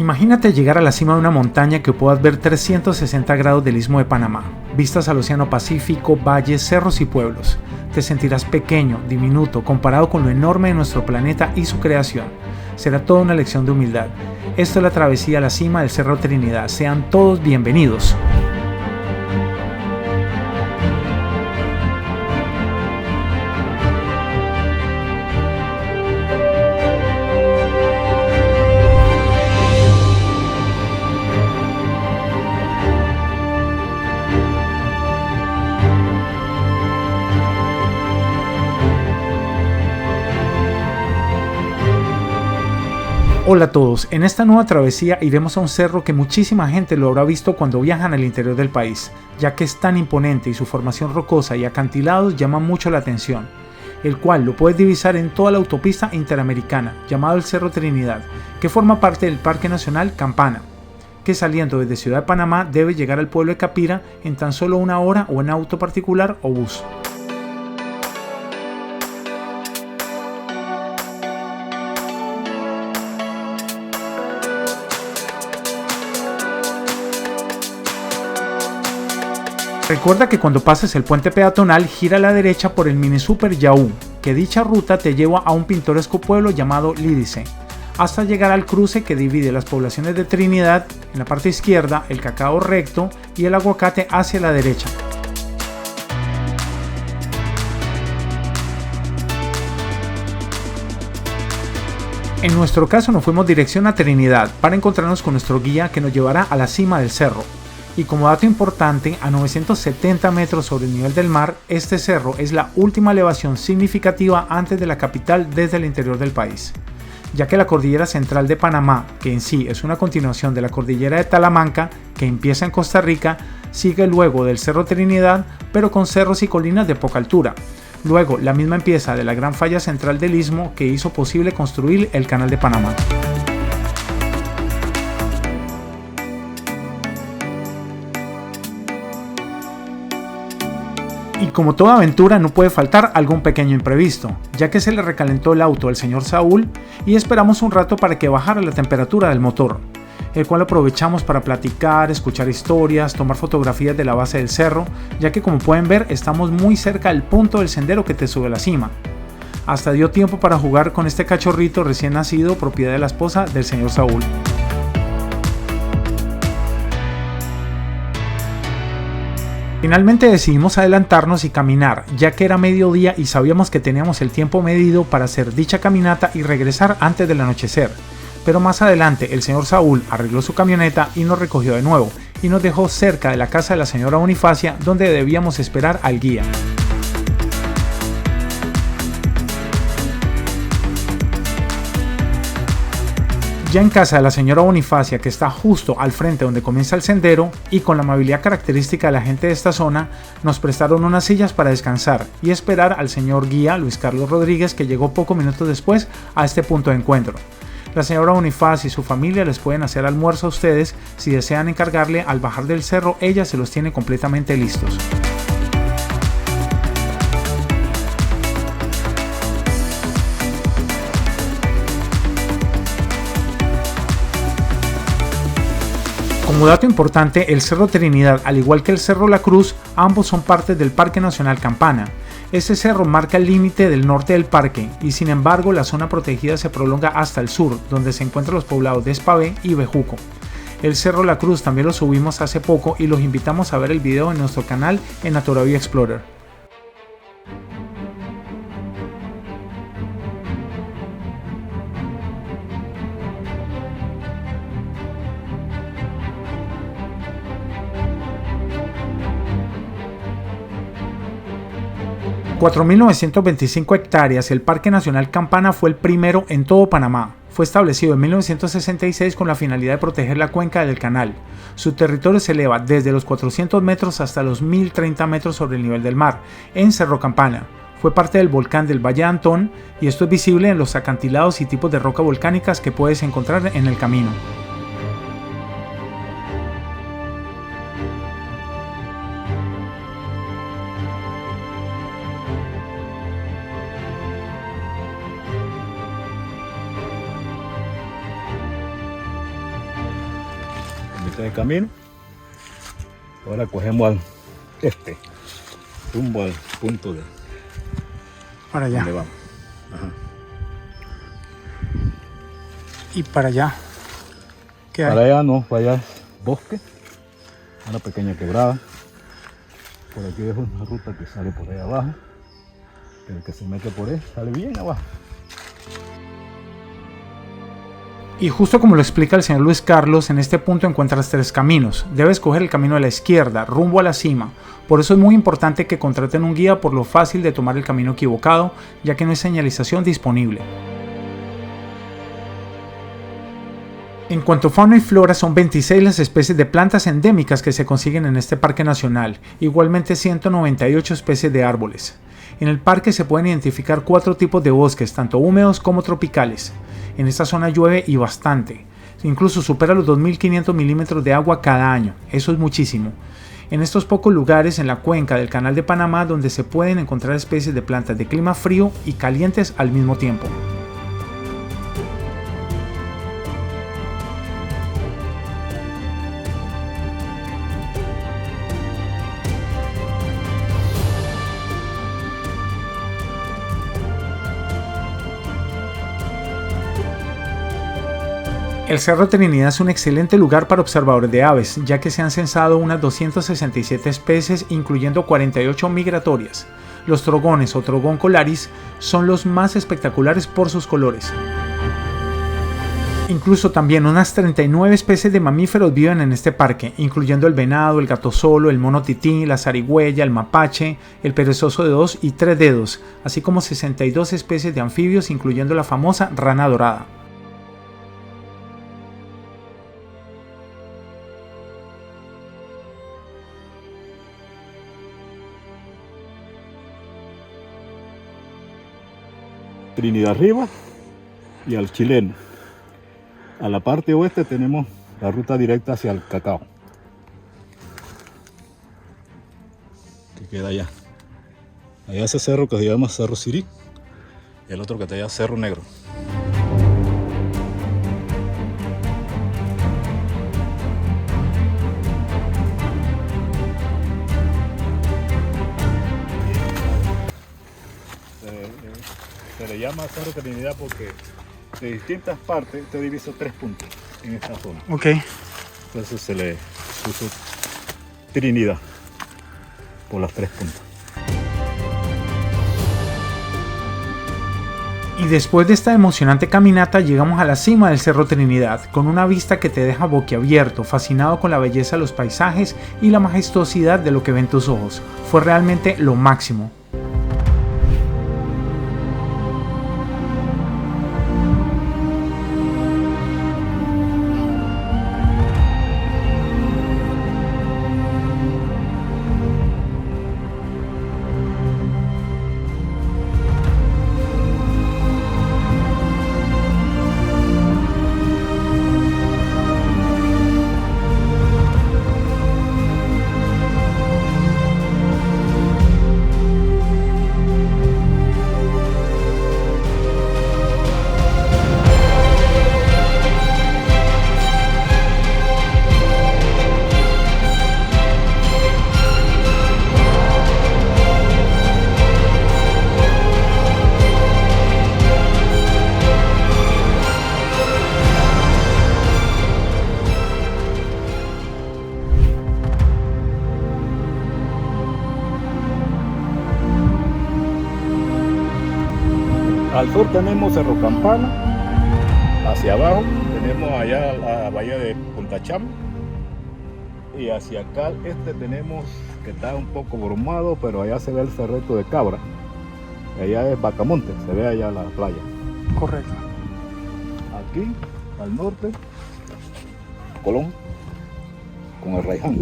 Imagínate llegar a la cima de una montaña que puedas ver 360 grados del Istmo de Panamá, vistas al Océano Pacífico, valles, cerros y pueblos. Te sentirás pequeño, diminuto, comparado con lo enorme de nuestro planeta y su creación. Será toda una lección de humildad. Esto es la travesía a la cima del Cerro Trinidad. Sean todos bienvenidos. Hola a todos, en esta nueva travesía iremos a un cerro que muchísima gente lo habrá visto cuando viajan al interior del país, ya que es tan imponente y su formación rocosa y acantilados llama mucho la atención, el cual lo puedes divisar en toda la autopista interamericana, llamado el Cerro Trinidad, que forma parte del Parque Nacional Campana, que saliendo desde Ciudad de Panamá debe llegar al pueblo de Capira en tan solo una hora o en auto particular o bus. Recuerda que cuando pases el puente peatonal gira a la derecha por el mini super Yaú, que dicha ruta te lleva a un pintoresco pueblo llamado Lídice, hasta llegar al cruce que divide las poblaciones de Trinidad, en la parte izquierda, el Cacao recto y el Aguacate hacia la derecha. En nuestro caso nos fuimos dirección a Trinidad para encontrarnos con nuestro guía que nos llevará a la cima del cerro. Y como dato importante, a 970 metros sobre el nivel del mar, este cerro es la última elevación significativa antes de la capital desde el interior del país, ya que la cordillera central de Panamá, que en sí es una continuación de la cordillera de Talamanca, que empieza en Costa Rica, sigue luego del Cerro Trinidad, pero con cerros y colinas de poca altura. Luego, la misma empieza de la gran falla central del istmo que hizo posible construir el Canal de Panamá. Y como toda aventura no puede faltar algún pequeño imprevisto, ya que se le recalentó el auto al señor Saúl y esperamos un rato para que bajara la temperatura del motor, el cual aprovechamos para platicar, escuchar historias, tomar fotografías de la base del cerro, ya que como pueden ver estamos muy cerca del punto del sendero que te sube a la cima. Hasta dio tiempo para jugar con este cachorrito recién nacido propiedad de la esposa del señor Saúl. Finalmente decidimos adelantarnos y caminar, ya que era mediodía y sabíamos que teníamos el tiempo medido para hacer dicha caminata y regresar antes del anochecer. Pero más adelante el señor Saúl arregló su camioneta y nos recogió de nuevo, y nos dejó cerca de la casa de la señora Bonifacia, donde debíamos esperar al guía. Ya en casa de la señora Bonifacia, que está justo al frente donde comienza el sendero, y con la amabilidad característica de la gente de esta zona, nos prestaron unas sillas para descansar y esperar al señor guía Luis Carlos Rodríguez, que llegó pocos minutos después a este punto de encuentro. La señora Bonifacia y su familia les pueden hacer almuerzo a ustedes si desean encargarle al bajar del cerro, ella se los tiene completamente listos. Como dato importante, el Cerro Trinidad, al igual que el Cerro La Cruz, ambos son partes del Parque Nacional Campana. Este cerro marca el límite del norte del parque y sin embargo la zona protegida se prolonga hasta el sur, donde se encuentran los poblados de Espavé y Bejuco. El Cerro La Cruz también lo subimos hace poco y los invitamos a ver el video en nuestro canal en Naturavia Explorer. Con 4.925 hectáreas, el Parque Nacional Campana fue el primero en todo Panamá. Fue establecido en 1966 con la finalidad de proteger la cuenca del canal. Su territorio se eleva desde los 400 metros hasta los 1.030 metros sobre el nivel del mar, en Cerro Campana. Fue parte del volcán del Valle de Antón y esto es visible en los acantilados y tipos de roca volcánicas que puedes encontrar en el camino. Ese es el camino. Ahora cogemos rumbo al punto de Para allá. donde vamos. Ajá. Y para allá. ¿Qué hay? Para allá no, para allá es bosque, una pequeña quebrada. Por aquí es una ruta que sale por ahí abajo. El que se mete por ahí sale bien abajo. Y justo como lo explica el señor Luis Carlos, en este punto encuentras 3 caminos. Debes coger el camino de la izquierda, rumbo a la cima. Por eso es muy importante que contraten un guía por lo fácil de tomar el camino equivocado, ya que no hay señalización disponible. En cuanto a fauna y flora, son 26 las especies de plantas endémicas que se consiguen en este parque nacional, igualmente 198 especies de árboles. En el parque se pueden identificar 4 tipos de bosques, tanto húmedos como tropicales. En esta zona llueve y bastante, incluso supera los 2.500 milímetros de agua cada año, eso es muchísimo. En estos pocos lugares en la cuenca del Canal de Panamá donde se pueden encontrar especies de plantas de clima frío y calientes al mismo tiempo. El Cerro Trinidad es un excelente lugar para observadores de aves, ya que se han censado unas 267 especies, incluyendo 48 migratorias. Los trogones o Trogon colaris son los más espectaculares por sus colores. Incluso también unas 39 especies de mamíferos viven en este parque, incluyendo el venado, el gato solo, el mono tití, la zarigüeya, el mapache, el perezoso de 2 y 3 dedos, así como 62 especies de anfibios, incluyendo la famosa rana dorada. Trinidad arriba y al chileno. A la parte oeste tenemos la ruta directa hacia el Cacao, que queda allá. Allá ese cerro que se llama Cerro Sirí, y el otro que está allá Cerro Negro. Se le llama Cerro Trinidad porque de distintas partes te divisa 3 puntos en esta zona. Ok. Entonces se le puso Trinidad por las 3 puntas. Y después de esta emocionante caminata llegamos a la cima del Cerro Trinidad, con una vista que te deja boquiabierto, fascinado con la belleza de los paisajes y la majestuosidad de lo que ven tus ojos. Fue realmente lo máximo. Al sur tenemos Cerro Campana, hacia abajo tenemos allá la bahía de Punta Cham, y hacia acá al este tenemos, que está un poco brumado, pero allá se ve el Cerreto de Cabra, y allá es Bacamonte, se ve allá la playa. Correcto. Aquí al norte, Colón, con el Raiján.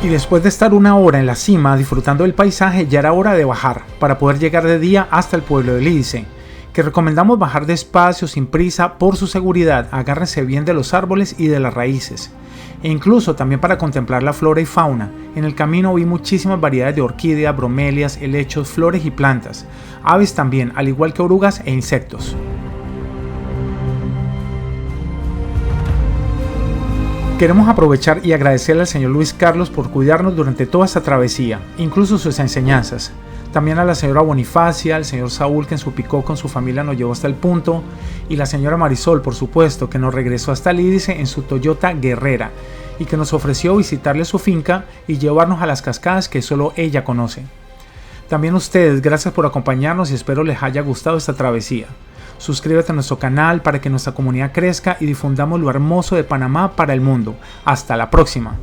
Y después de estar una hora en la cima disfrutando del paisaje, ya era hora de bajar, para poder llegar de día hasta el pueblo de Lídice, que recomendamos bajar despacio, sin prisa, por su seguridad. Agárrense bien de los árboles y de las raíces. e incluso también para contemplar la flora y fauna. En el camino vi muchísimas variedades de orquídeas, bromelias, helechos, flores y plantas, aves también, al igual que orugas e insectos. Queremos aprovechar y agradecerle al señor Luis Carlos por cuidarnos durante toda esta travesía, incluso sus enseñanzas. También a la señora Bonifacia, al señor Saúl que en su picó con su familia nos llevó hasta el punto, y la señora Marisol, por supuesto, que nos regresó hasta Lídice en su Toyota Guerrera y que nos ofreció visitarle su finca y llevarnos a las cascadas que solo ella conoce. También ustedes, gracias por acompañarnos y espero les haya gustado esta travesía. Suscríbete a nuestro canal para que nuestra comunidad crezca y difundamos lo hermoso de Panamá para el mundo. Hasta la próxima.